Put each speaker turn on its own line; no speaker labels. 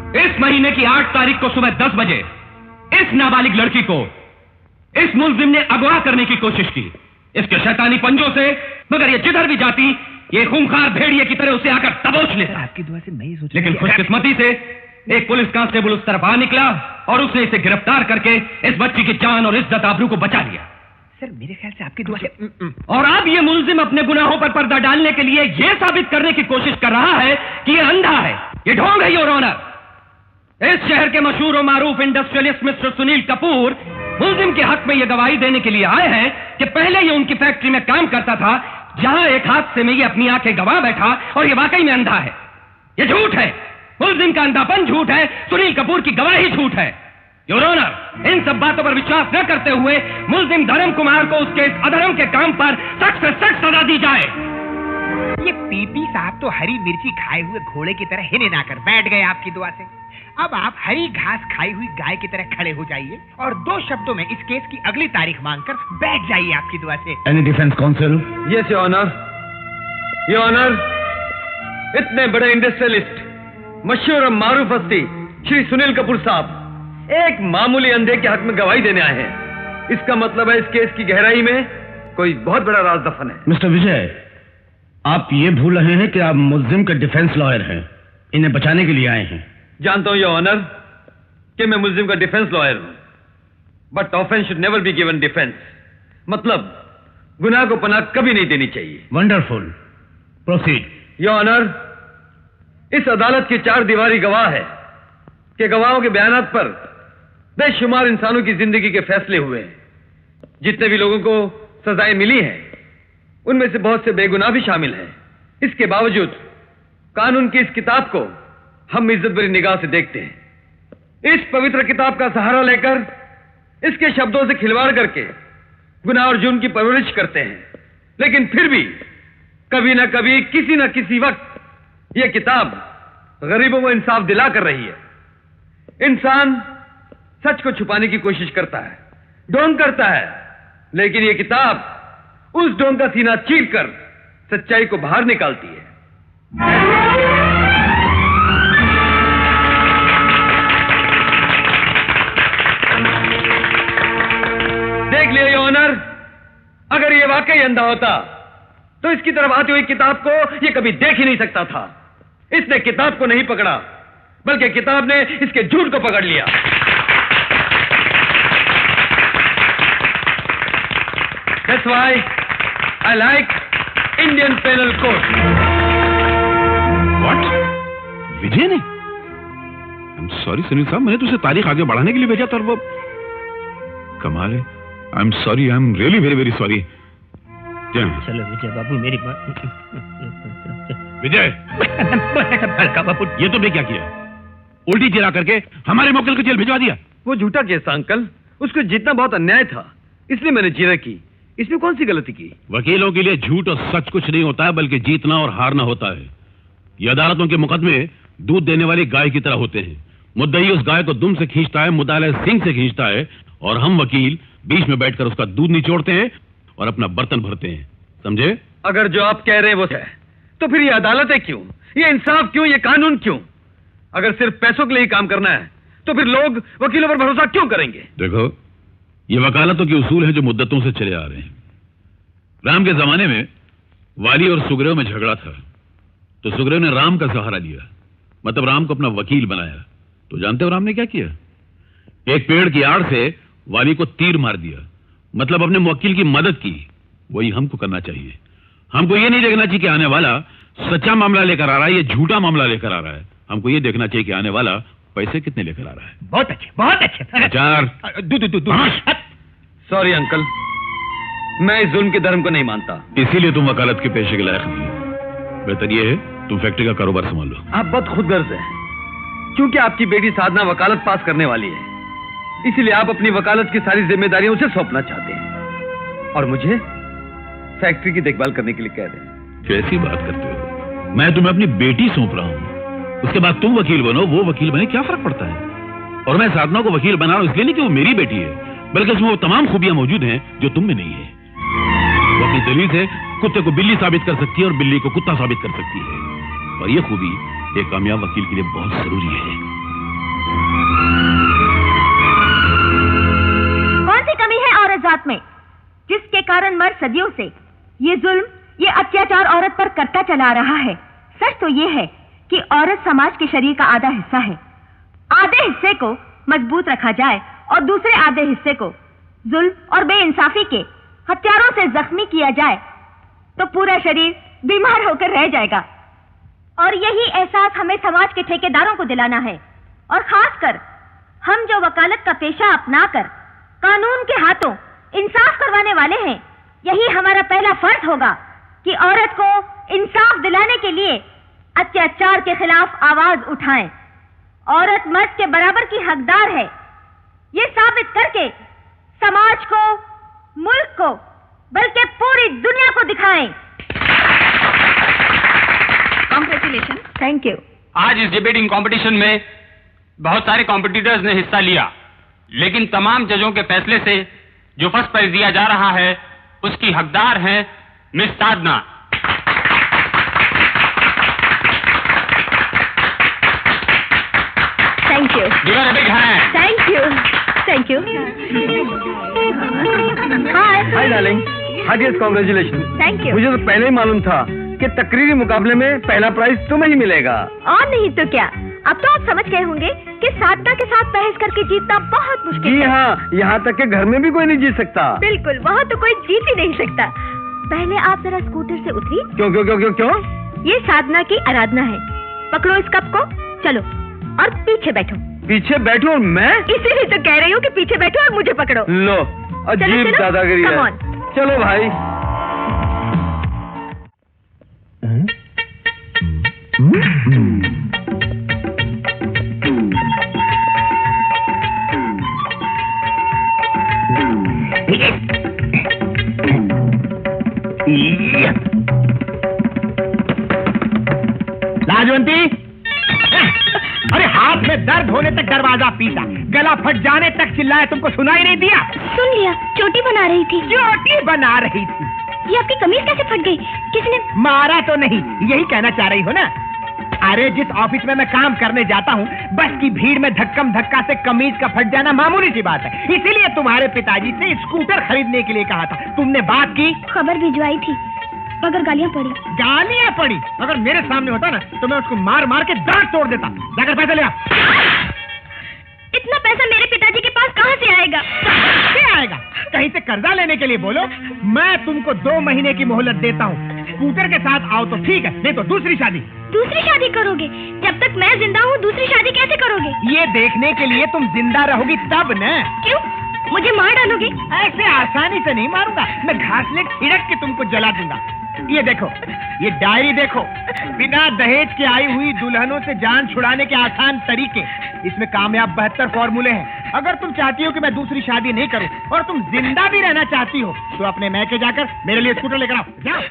इस महीने की 8 तारीख को सुबह 10 बजे इस नाबालिग लड़की को इस मुलजिम ने अगवा करने की कोशिश की, इसके शैतानी पंजों से, मगर ये जिधर भी जाती ये खूंखार भेड़िए की तरह उसे आकर दबोच लेता।
आपकी दुआ से मैं ही सोच,
लेकिन खुशकिस्मती से एक पुलिस कांस्टेबल उस तरफ आ निकला और उसने इसे गिरफ्तार करके इस बच्ची की जान और इज्जत आबरू को बचा लिया।
सर मेरे ख्याल से आपकी दुआ से।
और अब ये मुलजिम अपने गुनाहों पर पर्दा डालने के लिए यह साबित करने की कोशिश कर रहा है कि ये अंधा है, ये ढोंग है, योर ऑनर। इस शहर के मशहूर और मारूफ इंडस्ट्रियलिस्ट मिस्टर सुनील कपूर मुलजिम के हक में यह गवाही देने के लिए आए हैं कि पहले ये उनकी फैक्ट्री में काम करता था, जहां एक हादसे में ये अपनी आंखें गंवा बैठा और ये वाकई में अंधा है। ये झूठ है, मुलजिम का अंधापन झूठ है, सुनील कपूर की गवाही झूठ है। योर ऑनर, इन सब बातों पर विश्वास न करते हुए मुलजिम धर्म कुमार को उसके इस अधर्म के काम पर सख्त से सख्त सजा दी जाए।
ये पीपी साहब तो हरी मिर्ची खाए हुए घोड़े की तरह हिने ना कर बैठ गए आपकी दुआ से। अब आप हरी घास खाई हुई गाय की तरह खड़े हो जाइए और 2 शब्दों में इस केस की अगली तारीख मांगकर बैठ जाइए आपकी दुआ से।
Any defence counsel?
Yes your honour. Your honour, इतने बड़े इंडस्ट्रियलिस्ट, मशहूर और मारूफ हस्ती श्री सुनील कपूर साहब एक मामूली अंधे के हक में गवाही देने आए हैं। इसका मतलब है इस केस की गहराई में कोई बहुत बड़ा राज दफन है।
मिस्टर विजय, आप ये भूल रहे हैं कि आप मुलजिम के डिफेंस लॉयर हैं, इन्हें बचाने के लिए आए हैं।
जानता हूं योर ऑनर कि मैं मुलजिम का डिफेंस लॉयर हूं, but offence should never be given defence. मतलब गुनाह को पनाह कभी नहीं देनी चाहिए।
Wonderful, proceed.
योर ऑनर, इस अदालत की 4 दीवारी गवाह है कि गवाहों के बयानात पर बेशुमार इंसानों की जिंदगी के फैसले हुए हैं। जितने भी लोगों को सजाएं मिली हैं उनमें से बहुत से बेगुनाह भी शामिल हैं। इसके बावजूद कानून की इस किताब को हम इज्जत भरी निगाह से देखते हैं। इस पवित्र किताब का सहारा लेकर इसके शब्दों से खिलवाड़ करके गुनाह और जुर्म की परवरिश करते हैं, लेकिन फिर भी कभी ना कभी किसी ना किसी वक्त यह किताब गरीबों को इंसाफ दिला कर रही है। इंसान सच को छुपाने की कोशिश करता है, ढोंग करता है, लेकिन यह किताब उस ढोंग का सीना चीरकर सच्चाई को बाहर निकालती है। देख लिया योर ऑनर, अगर यह वाकई अंधा होता तो इसकी तरफ आती हुई किताब को यह कभी देख ही नहीं सकता था। इसने किताब को नहीं पकड़ा, बल्कि किताब ने इसके झूठ को पकड़ लिया। That's why I like Indian Penal Code.
What? विजय ने? I'm sorry सुनील साहब, मैंने तुझे तारीख आगे बढ़ाने के लिए भेजा था और वो कमाल है। I'm sorry, I'm really very very sorry.
चलो विजय बाबू, मेरी बात।
विजय,
बाबू,
ये तुमने क्या किया? उल्टी चिरा करके हमारे मुवक्किल को जेल भिजवा दिया।
वो झूठा केस था अंकल, उसको जीतना बहुत अन्याय था, इसलिए मैंने जीरा की। इसमें कौन सी गलती की?
वकीलों के लिए झूठ और सच कुछ नहीं होता है, बल्कि जीतना और हारना होता है। ये अदालतों के मुकदमे दूध देने वाली गाय की तरह होते हैं। मुद्दई उस गाय को दुम से खींचता है, मुद्दाले सिंग से खींचता है, और हम वकील बीच में बैठकर उसका दूध निचोड़ते हैं और अपना बर्तन भरते हैं। समझे?
अगर जो आप कह रहे हैं वो है, तो फिर ये अदालतें क्यों, ये इंसाफ क्यों, ये कानून क्यों? अगर सिर्फ पैसों के लिए काम करना है तो फिर लोग वकीलों पर भरोसा क्यों करेंगे?
देखो, ये वकालतों के उसूल हैं जो मुद्दतों से चले आ रहे हैं। राम के जमाने में वाली और सुग्रीव में झगड़ा था, तो सुग्रीव ने राम का सहारा लिया, मतलब राम को अपना वकील बनाया। तो जानते हो राम ने क्या किया? एक पेड़ की आड़ से वाली को तीर मार दिया, मतलब अपने मुवक्किल की मदद की। वही हमको करना चाहिए। हमको ये नहीं देखना चाहिए कि आने वाला सच्चा मामला लेकर आ रहा है या झूठा मामला लेकर आ रहा है। हमको ये देखना चाहिए कि आने वाला पैसे कितने लेकर आ रहा है।
बहुत अच्छे, बहुत अच्छे।
चार
सॉरी अंकल, मैं इस जुल्म के धर्म को नहीं मानता।
इसीलिए तुम वकालत के पेशे के लायक नहीं। बेहतर ये है तुम फैक्ट्री का कारोबार संभाल लो।
आप बहुत खुदगर्ज हैं, क्योंकि आपकी बेटी साधना वकालत पास करने वाली है, इसीलिए आप अपनी वकालत की सारी जिम्मेदारियां उसे सौंपना चाहते हैं और मुझे फैक्ट्री की देखभाल करने के लिए कह रहे हैं।
कैसी बात करते हो? मैं तुम्हें अपनी बेटी सौंप रहा हूं, उसके बाद तुम वकील बनो, वो वकील बने, क्या फर्क पड़ता है? और मैं साधना को वकील बना रहा हूं इसलिए नहीं कि वो मेरी बेटी है, बल्कि उसमें वो तमाम खूबियां मौजूद हैं जो तुम में नहीं है। वो अपनी दलील से कुत्ते को बिल्ली साबित कर सकती है और बिल्ली को कुत्ता साबित कर सकती है, और ये खूबी एक कामयाब वकील के लिए बहुत जरूरी है।
कौन सी कमी है औरत जात में जिसके कारण मर्द सदियों से ये जुल्म, ये अत्याचार औरत पर करता चला रहा है? सच तो ये है कि औरत समाज के शरीर का आधा हिस्सा है। आधे हिस्से को मजबूत रखा जाए और दूसरे आधे हिस्से को जुल्म और बेइंसाफी के हथियारों से जख्मी किया जाए तो पूरा शरीर बीमार होकर रह जाएगा। और यही एहसास हमें समाज के ठेकेदारों को दिलाना है, और खासकर हम जो वकालत का पेशा अपनाकर कानून के हाथों इंसाफ करवाने वाले हैं। यही हमारा पहला फर्ज होगा कि औरत को इंसाफ दिलाने के लिए अत्याचार के खिलाफ आवाज उठाएं। औरत मर्द के बराबर की हकदार है, ये साबित करके समाज को, मुल्क को, बल्कि पूरी दुनिया को दिखाएं। कांग्रेचुलेशन। Thank you.
आज इस डिबेटिंग कंपटीशन में बहुत सारे कॉम्पिटिटर्स ने हिस्सा लिया, लेकिन तमाम जजों के फैसले से जो फर्स्ट प्राइज दिया जा रहा है उसकी हकदार हैं miss Sadhana.
Thank you.
Give her a big hand.
Thank you. Thank you.
Hi darling, heartiest congratulation.
Thank you.
मुझे तो पहले ही मालूम था कि तकरीरी मुकाबले में पहला प्राइज तुम्हें ही मिलेगा।
और नहीं तो क्या, अब तो आप समझ गए होंगे कि साधना के साथ बहस करके जीतना बहुत मुश्किल
जी
है।
हाँ, यहाँ तक के घर में भी कोई नहीं जीत सकता।
बिल्कुल, वहाँ तो कोई जीत ही नहीं सकता। पहले आप जरा स्कूटर से उतरिए।
क्यों क्यों क्यों क्यों क्यों?
ये साधना की आराधना है। पकड़ो इस कप को, चलो और पीछे बैठो।
पीछे बैठो और मैं?
इसीलिए तो कह रही हूँ कि पीछे बैठो और मुझे पकड़ो।
लो, अजीब
चलो,
दादागिरी
come
है।
on।
चलो भाई।
लाजवंती, अरे हाथ में दर्द होने तक दरवाजा पीटा, गला फट जाने तक चिल्लाया, तुमको सुनाई नहीं दिया?
सुन लिया, चोटी बना रही थी।
चोटी बना रही थी?
ये आपकी कमीज कैसे फट गई? किसने?
मारा तो नहीं, यही कहना चाह रही हो ना? अरे जिस ऑफिस में मैं काम करने जाता हूँ, बस की भीड़ में धक्कम धक्का से कमीज का फट जाना मामूली सी बात है। इसीलिए तुम्हारे पिताजी से स्कूटर खरीदने के लिए कहा था। तुमने बात की?
खबर भिजवाई थी, मगर गालियाँ पड़ी।
गालियाँ पड़ी? अगर मेरे सामने होता ना तो मैं उसको मार मार के दांत तोड़ देता। जाकर पैसा ले आ।
इतना पैसा मेरे पिताजी के पास कहाँ से आएगा?
क्या आएगा? कहीं से कर्जा लेने के लिए बोलो। मैं तुमको 2 महीने की मोहलत देता हूँ। स्कूटर के साथ आओ तो ठीक है, नहीं तो दूसरी शादी।
दूसरी शादी करोगे? जब तक मैं जिंदा हूँ दूसरी शादी कैसे करोगे?
ये देखने के लिए तुम जिंदा रहोगी तब न।
क्यों? मुझे मार डालोगे?
ऐसे आसानी से नहीं मारूंगा, मैं घासलेट छिड़क के तुमको जला दूंगा। ये देखो, ये डायरी देखो, बिना दहेज के आई हुई दुल्हनों से जान छुड़ाने के आसान तरीके। इसमें कामयाब 72 फॉर्मूले हैं। अगर तुम चाहती हो कि मैं दूसरी शादी नहीं करूं और तुम जिंदा भी रहना चाहती हो तो अपने मैके जाकर मेरे लिए स्कूटर लेकर आओ। जाओ।